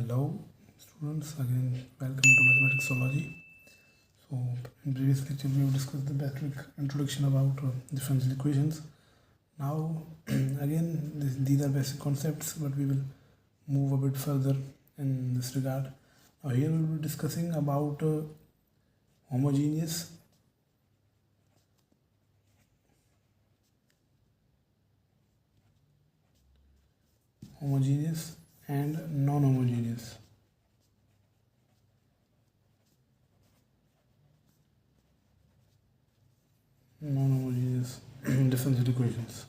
Hello students, again welcome to Mathematicsology. So in previous lecture we have discussed the basic introduction about differential equations. Now again these are basic concepts, but we will move a bit further in this regard. Now here we will be discussing about homogeneous and non-homogeneous. Differential equations.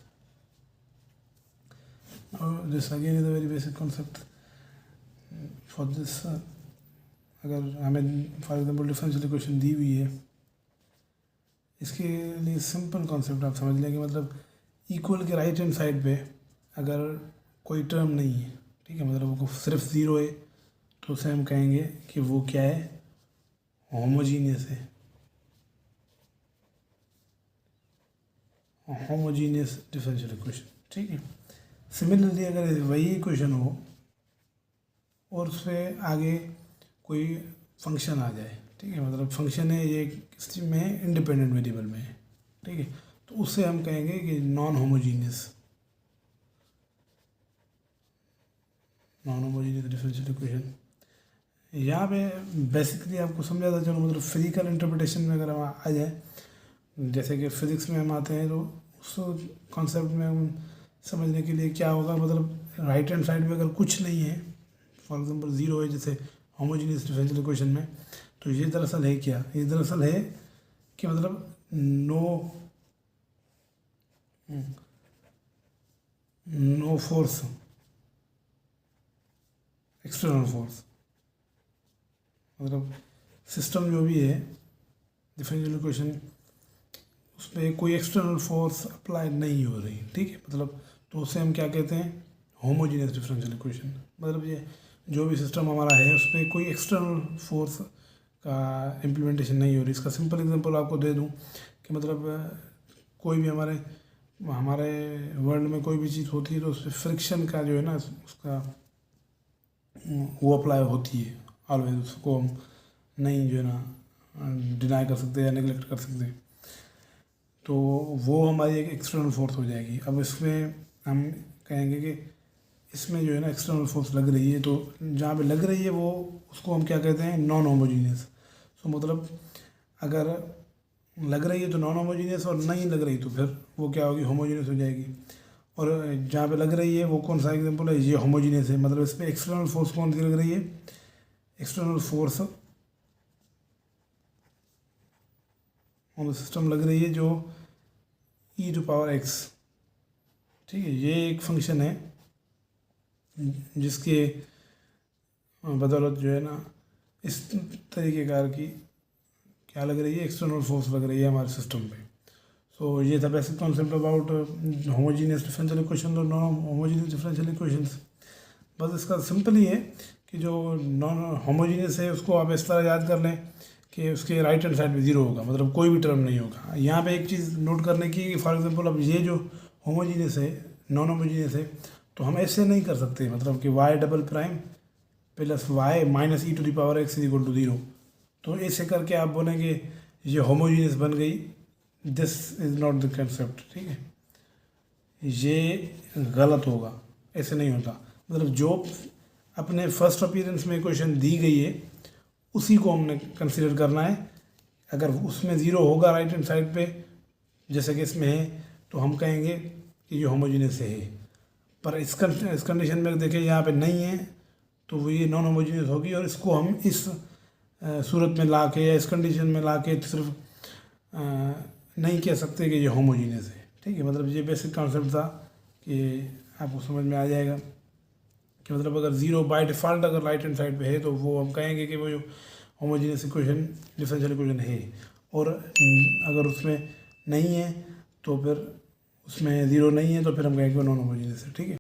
Now this again is a very basic concept. For this अगर हमें for example differential equation दी हुई है, इसके लिए simple concept आप समझ लें कि मतलब इक्वल के राइट हैंड साइड पे अगर कोई टर्म नहीं है, ठीक है, मतलब वो सिर्फ ज़ीरो है, तो उसे हम कहेंगे कि वो क्या है, होमोजीनियस है, होमोजीनियस डिफरेंशियल इक्वेशन, ठीक है। सिमिलरली अगर वही इक्वेशन हो और उससे आगे कोई फंक्शन आ जाए, ठीक है, मतलब फंक्शन है ये किस में, इंडिपेंडेंट वेरिएबल में है, ठीक है, तो उससे हम कहेंगे कि नॉन होमोजीनियस डिफरेंशियल इक्वेशन। यहाँ पे बेसिकली आपको समझा था, चलो मतलब फिजिकल इंटरप्रिटेशन में अगर हम आ जाए, जैसे कि फिज़िक्स में हम आते हैं, तो उस कॉन्सेप्ट में हम समझने के लिए क्या होगा, मतलब राइट हैंड साइड में अगर कुछ नहीं है, फॉर एग्जांपल ज़ीरो है जैसे होमोजेनियस डिफरेंशियल इक्वेशन में, तो ये दरअसल है क्या, ये दरअसल है कि मतलब नो फोर्स, एक्सटर्नल फोर्स, मतलब सिस्टम जो भी है डिफरेंशियल इक्वेशन, उस पर कोई एक्सटर्नल फोर्स अप्लाई नहीं हो रही, ठीक है, मतलब तो उसे हम क्या कहते हैं, होमोजेनियस डिफरेंशियल इक्वेशन। मतलब ये जो भी सिस्टम हमारा है उस पर कोई एक्सटर्नल फोर्स का इम्प्लीमेंटेशन नहीं हो रही। इसका सिंपल एग्जांपल आपको दे दूं कि मतलब कोई भी हमारे वर्ल्ड में कोई भी चीज़ होती है तो उस पर फ्रिक्शन का जो है ना, उसका वो अप्लाई होती है ऑलवेज, उसको हम नहीं जो है ना डिनाई कर सकते या नेगलेक्ट कर सकते, तो वो हमारी एक एक्सटर्नल फोर्स हो जाएगी। अब इसमें हम कहेंगे कि इसमें जो है ना एक्सटर्नल फोर्स लग रही है, तो जहाँ पे लग रही है वो उसको हम क्या कहते हैं, नॉन होमोजीनियस। तो मतलब अगर लग रही है तो नॉन होमोजीनियस, और नहीं लग रही तो फिर वो क्या होगी, होमोजीनियस हो जाएगी। और जहाँ पे लग रही है वो कौन सा एग्जांपल है, ये होमोजीनियस है, मतलब इस पर एक्सटर्नल फोर्स कौन सी लग रही है, external force on the system लग रही है जो e⁻x, ठीक है, ये एक फंक्शन है जिसके बदौलत जो है ना इस तरीके कार की क्या लग रही है, एक्सटर्नल फोर्स लग रही है हमारे सिस्टम पे। सो ये था basic concept about homogeneous differential equation और नॉन होमोजीनियस डिफरेंशियल इक्वेशंस। बस इसका सिंपल ही है कि जो नॉन होमोजीनियस है उसको आप इस तरह याद कर लें कि उसके राइट हैंड साइड में ज़ीरो होगा, मतलब कोई भी टर्म नहीं होगा। यहाँ पे एक चीज़ नोट करने की कि फॉर एग्जांपल अब ये जो होमोजीनियस है, नॉन होमोजीनियस है, तो हम ऐसे नहीं कर सकते, मतलब कि y double prime plus y minus e⁻x is equal to 0, तो ऐसे करके आप बोलेंगे ये होमोजीनियस बन गई। This is not the concept, ठीक है, ये गलत होगा, ऐसे नहीं होता। मतलब जो अपने फर्स्ट अपीयरेंस में इक्वेशन दी गई है उसी को हमने कंसीडर करना है। अगर उसमें ज़ीरो होगा राइट हैंड साइड पे जैसे कि इसमें है, तो हम कहेंगे कि ये होमोजीनियस है। पर इस कंडीशन में देखें यहाँ पे नहीं है, तो वो ये नॉन होमोजीनियस होगी, और इसको हम इस सूरत में ला के या इस कंडीशन में ला के सिर्फ नहीं कह सकते कि ये होमोजीनियस है, ठीक है। मतलब ये बेसिक कॉन्सेप्ट था कि आपको समझ में आ जाएगा कि मतलब अगर ज़ीरो बाय डिफ़ॉल्ट अगर राइट हैंड साइड पे है तो वो हम कहेंगे कि वो जो होमोजीनियस इक्वेशन डिफरेंशियल इक्वेशन है, और अगर उसमें नहीं है तो फिर उसमें ज़ीरो नहीं है तो फिर हम कहेंगे नॉन होमोजीनियस है, ठीक है।